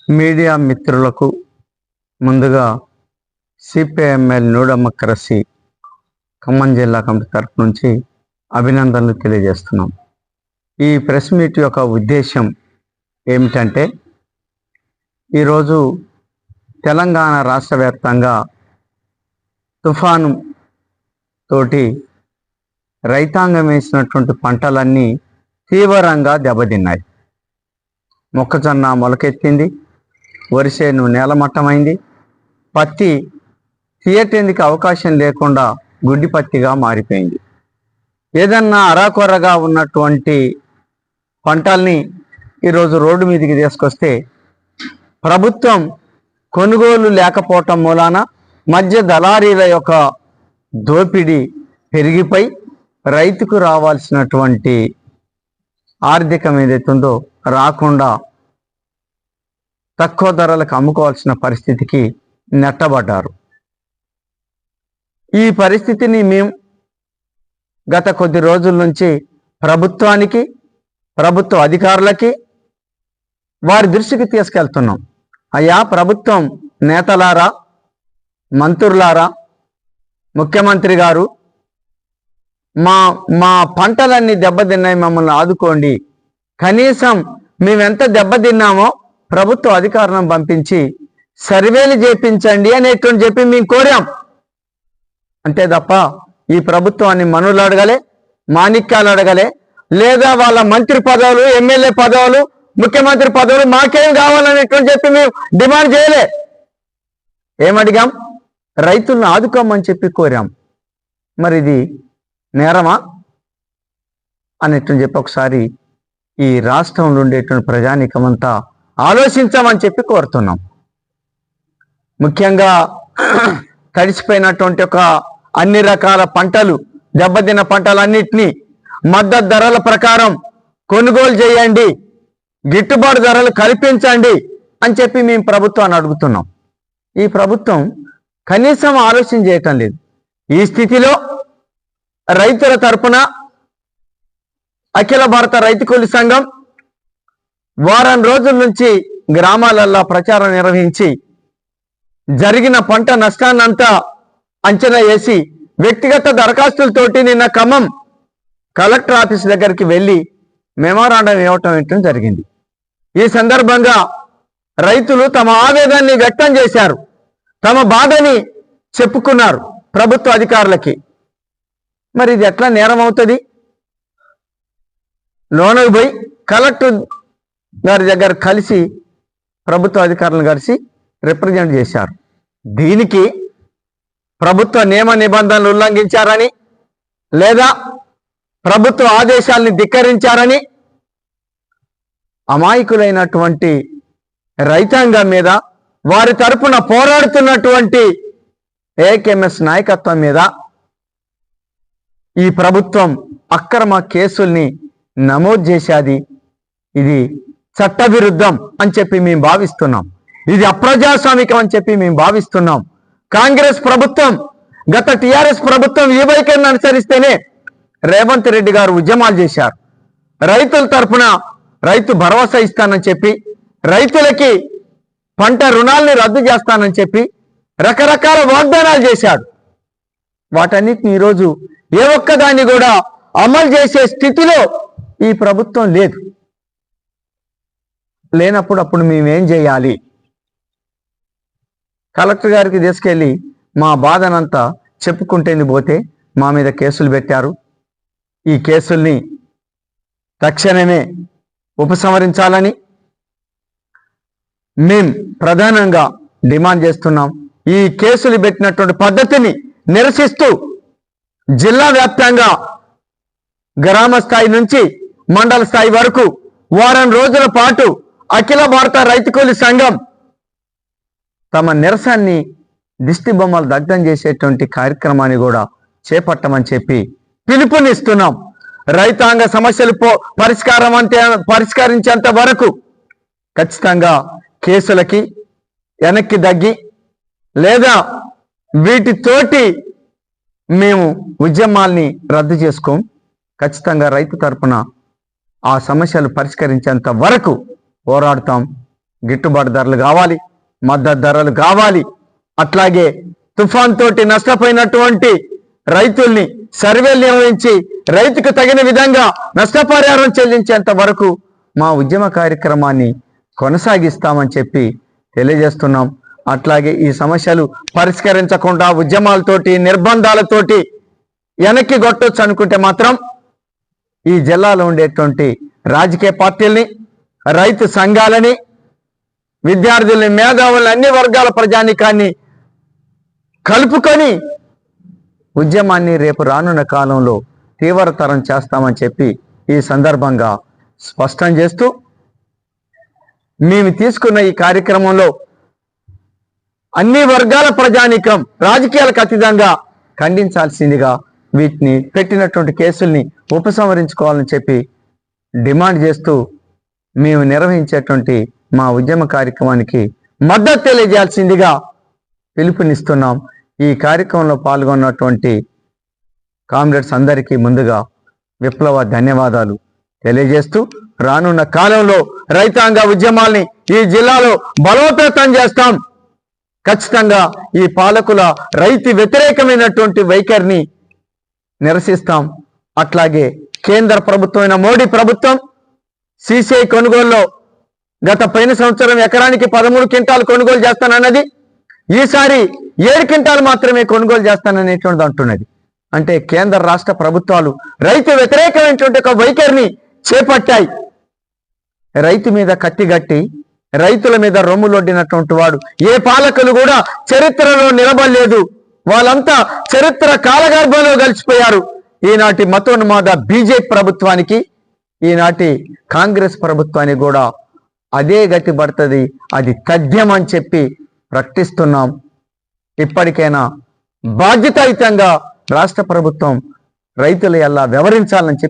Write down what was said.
Media మిత్రులకు ముందుగా CPIML new democracy Khammam జిల్లా కమిటీ తరఫు నుంచి అభినందనలు తెలియజేస్తున్నాం. ఈ ప్రెస్ మీట్ యొక్క ఉద్దేశం ఏమిటంటే, ఈరోజు తెలంగాణ రాష్ట్ర వ్యాప్తంగా తుఫాను తోటి రైతాంగం వేసినటువంటి పంటలన్నీ తీవ్రంగా దెబ్బతిన్నాయి. మొక్కజొన్న మొలకెత్తింది, వరిసేను నేలమట్టమైంది, పత్తి తీయటేందుకు అవకాశం లేకుండా గుడ్డి పత్తిగా మారిపోయింది. ఏదన్నా అరాకొరగా ఉన్నటువంటి పంటల్ని ఈరోజు రోడ్డు మీదకి తీసుకొస్తే ప్రభుత్వం కొనుగోలు లేకపోవటం మూలాన మధ్య దళారీల యొక్క దోపిడీ పెరిగిపోయి రైతుకు రావాల్సినటువంటి ఆర్థికం ఏదైతుందో రాకుండా తక్కువ ధరలకు అమ్ముకోవాల్సిన పరిస్థితికి నెట్టబడ్డారు. ఈ పరిస్థితిని మేము గత కొద్ది రోజుల నుంచి ప్రభుత్వానికి, ప్రభుత్వ అధికారులకి వారి దృష్టికి తీసుకెళ్తున్నాం. అయ్యా ప్రభుత్వం నేతలారా, మంత్రులారా, ముఖ్యమంత్రి గారు, మా పంటలన్నీ దెబ్బతిన్నాయి, మమ్మల్ని ఆదుకోండి. కనీసం మేమెంత దెబ్బతిన్నామో ప్రభుత్వ అధికారులను పంపించి సర్వేలు చేపించండి అనేటువంటి చెప్పి మేము కోరాం. అంతే తప్ప ఈ ప్రభుత్వాన్ని మనులు అడగలే, మాణిక్యాలు అడగలే, లేదా వాళ్ళ మంత్రి పదవులు, ఎమ్మెల్యే పదవులు, ముఖ్యమంత్రి పదవులు మాకేం కావాలనేటువంటి చెప్పి మేము డిమాండ్ చేయలే. ఏమడిగాం? రైతులను ఆదుకోమని చెప్పి కోరాం. మరి ఇది నేరమా అనేటువంటి చెప్పి ఒకసారి ఈ రాష్ట్రంలో ఉండేటువంటి ప్రజానీకమంతా ఆలోచించమని చెప్పి కోరుతున్నాం. ముఖ్యంగా తడిసిపోయినటువంటి ఒక అన్ని రకాల పంటలు, దెబ్బతిన్న పంటలన్నిటినీ మద్దతు ధరల ప్రకారం కొనుగోలు చేయండి, గిట్టుబాటు ధరలు కల్పించండి అని చెప్పి మేము ప్రభుత్వాన్ని అడుగుతున్నాం. ఈ ప్రభుత్వం కనీసం ఆలోచన చేయటం లేదు. ఈ స్థితిలో రైతుల తరపున అఖిల భారత రైతు కూలీ సంఘం వారం రోజుల నుంచి గ్రామాలల్లో ప్రచారం నిర్వహించి జరిగిన పంట నష్టాన్నంతా అంచనా వేసి వ్యక్తిగత దరఖాస్తులతోటి నిన్న ఖమ్మం కలెక్టర్ ఆఫీస్ దగ్గరికి వెళ్ళి మెమోరాండం ఇవ్వటం జరిగింది. ఈ సందర్భంగా రైతులు తమ ఆవేదనని వ్యక్తం చేశారు, తమ బాధని చెప్పుకున్నారు ప్రభుత్వ అధికారులకి. మరి ఇది ఎట్లా నేరం అవుతుంది? లోనకు పోయి కలెక్టర్ గారి దగ్గర కలిసి ప్రభుత్వ అధికారులను కలిసి రిప్రజెంట్ చేశారు. దీనికి ప్రభుత్వ నియమ నిబంధనలు ఉల్లంఘించారని, లేదా ప్రభుత్వ ఆదేశాలని ధిక్కరించారని అమాయకులైనటువంటి రైతాంగం మీద, వారి తరపున పోరాడుతున్నటువంటి ఏకేఎంఎస్ నాయకత్వం మీద ఈ ప్రభుత్వం అక్రమ కేసుల్ని నమోదు చేసేది. ఇది చట్టవిరుద్ధం అని చెప్పి మేము భావిస్తున్నాం. ఇది అప్రజాస్వామికం అని చెప్పి మేము భావిస్తున్నాం. కాంగ్రెస్ ప్రభుత్వం, గత టిఆర్ఎస్ ప్రభుత్వం ఈ వైఖరిని అనుసరిస్తేనే రేవంత్ రెడ్డి గారు ఉద్యమాలు చేశారు. రైతుల తరఫున రైతు భరోసా ఇస్తానని చెప్పి, రైతులకి పంట రుణాలని రద్దు చేస్తానని చెప్పి రకరకాల వాగ్దానాలు చేశాడు. వాటన్నిటిని ఈరోజు ఏ ఒక్కదాన్ని కూడా అమలు చేసే స్థితిలో ఈ ప్రభుత్వం లేదు. లేనప్పుడు అప్పుడు మేమేం చేయాలి? కలెక్టర్ గారికి తీసుకెళ్ళి మా బాధనంతా చెప్పుకుంటేంది పోతే మా మీద కేసులు పెట్టారు. ఈ కేసుల్ని తక్షణమే ఉపసంహరించాలని మేం ప్రధానంగా డిమాండ్ చేస్తున్నాం. ఈ కేసులు పెట్టినటువంటి పద్ధతిని నిరసిస్తూ జిల్లా వ్యాప్తంగా గ్రామ స్థాయి నుంచి మండల స్థాయి వరకు వారం రోజుల పాటు అఖిల భారత రైతు కూలీ సంఘం తమ నిరసనని దిష్టి బొమ్మలు దగ్ధం చేసేటువంటి కార్యక్రమాన్ని కూడా చేపట్టమని చెప్పి పిలుపునిస్తున్నాం. రైతాంగ సమస్యలు పరిష్కరించేంత వరకు ఖచ్చితంగా కేసులకి వెనక్కి దగ్గి, లేదా వీటితోటి మేము ఉద్యమాల్ని రద్దు చేసుకోం. ఖచ్చితంగా రైతు తరపున ఆ సమస్యలు పరిష్కరించేంత వరకు పోరాడతాం. గిట్టుబాటు ధరలు కావాలి, మద్దతు ధరలు కావాలి. అట్లాగే తుఫాన్ తోటి నష్టపోయినటువంటి రైతుల్ని సర్వేలు నిర్వహించి రైతుకు తగిన విధంగా నష్టపరిహారం చెల్లించేంత వరకు మా ఉద్యమ కార్యక్రమాన్ని కొనసాగిస్తామని చెప్పి తెలియజేస్తున్నాం. అట్లాగే ఈ సమస్యలు పరిష్కరించకుండా ఉద్యమాలతోటి నిర్బంధాలతోటి వెనక్కి కొట్టొచ్చు అనుకుంటే మాత్రం ఈ జిల్లాలో ఉండేటువంటి రాజకీయ పార్టీల్ని, రైతు సంఘాలని, విద్యార్థుల్ని, మేధావుల్ని, అన్ని వర్గాల ప్రజానీకాన్ని కలుపుకొని ఉద్యమాన్ని రేపు రానున్న కాలంలో తీవ్రతరం చేస్తామని చెప్పి ఈ సందర్భంగా స్పష్టం చేస్తూ, మేము తీసుకున్న ఈ కార్యక్రమంలో అన్ని వర్గాల ప్రజానీకం రాజకీయాలకు అతీతంగా ఖండించాల్సిందిగా వీటిని పెట్టినటువంటి కేసుల్ని ఉపసంహరించుకోవాలని చెప్పి డిమాండ్ చేస్తూ మేము నిర్వహించేటువంటి మా ఉద్యమ కార్యక్రమానికి మద్దతు తెలియజేయాల్సిందిగా పిలుపునిస్తున్నాం. ఈ కార్యక్రమంలో పాల్గొన్నటువంటి కామ్రేడ్స్ అందరికీ ముందుగా విప్లవ ధన్యవాదాలు తెలియజేస్తూ, రానున్న కాలంలో రైతాంగ ఉద్యమాల్ని ఈ జిల్లాలో బలోపేతం చేస్తాం. ఖచ్చితంగా ఈ పాలకుల రైతు వ్యతిరేకమైనటువంటి వైఖరిని నిరసిస్తాం. అట్లాగే కేంద్ర ప్రభుత్వమైన మోడీ ప్రభుత్వం సిసిఐ కొనుగోలులో గత పోయిన సంవత్సరం ఎకరానికి 13 క్వింటాలు కొనుగోలు చేస్తానన్నది ఈసారి 7 క్వింటాలు మాత్రమే కొనుగోలు చేస్తాననేటువంటిది అంటున్నది. అంటే కేంద్ర రాష్ట్ర ప్రభుత్వాలు రైతు వ్యతిరేకమైనటువంటి ఒక వైఖరిని చేపట్టాయి. రైతు మీద కత్తిగట్టి రైతుల మీద రొమ్ములొడ్డినటువంటి వాడు ఏ పాలకులు కూడా చరిత్రలో నిలబడలేదు. వాళ్ళంతా చరిత్ర కాలగర్భంలో కలిసిపోయారు. ఈనాటి మతోన్మాద బీజేపీ ప్రభుత్వానికి, ఈనాటి కాంగ్రెస్ ప్రభుత్వానికి కూడా అదే గతి పడుతుంది. అది తథ్యం అని చెప్పి ప్రకటిస్తున్నాం. ఇప్పటికైనా బాధ్యతాయుతంగా రాష్ట్ర ప్రభుత్వం రైతుల ఎలా వ్యవహరించాలని చెప్పి